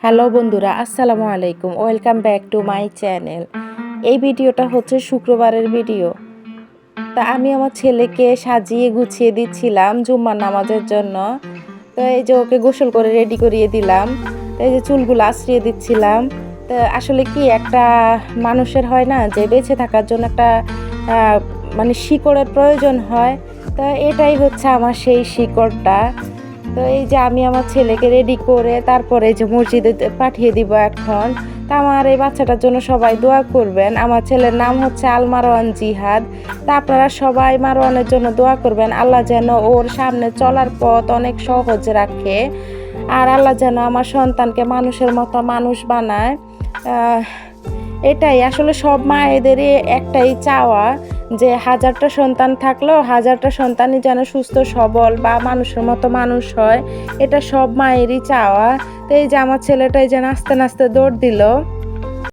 Hello বন্ধুরা, আসসালামু আলাইকুম। Welcome back to my channel. এই ভিডিওটা হচ্ছে শুক্রবারের ভিডিও। তা আমি আমার ছেলেকে সাজিয়ে গুছিয়ে দিচ্ছিলাম জুম্মার নামাজের জন্য। তো এই যে ওকে গোসল করে রেডি করিয়ে দিলাম। তো এই যে চুলগুলো আঁচড়িয়ে দিচ্ছিলাম। তো আসলে কি একটা মানুষের হয় না যে বেঁচে থাকার জন্য একটা মানে শিকড়ের প্রয়োজন হয়। তো এটাই হচ্ছে আমার সেই শিকড়টা। তো এই যে আমি আমার ছেলেকে রেডি করে তারপরে এই যে মসজিদে পাঠিয়ে দিব এখন। তা আমার এই বাচ্চাটার জন্য সবাই দোয়া করবেন। আমার ছেলের নাম হচ্ছে আল মারওয়ান জিহাদ। তা আপনারা সবাই মারওয়ানের জন্য দোয়া করবেন, আল্লাহ যেন ওর সামনে চলার পথ অনেক সহজ রাখে, আর আল্লাহ যেন আমার সন্তানকে মানুষের মতো মানুষ বানায়। এটাই আসলে সব মায়েদেরই একটাই চাওয়া, যে হাজারটা সন্তান থাকলেও হাজারটা সন্তানই যেন সুস্থ সবল বা মানুষের মতো মানুষ হয়, এটা সব মায়েরই চাওয়া। তো এই যে আমার ছেলেটাই যেন আস্তে আস্তে দৌড় দিল।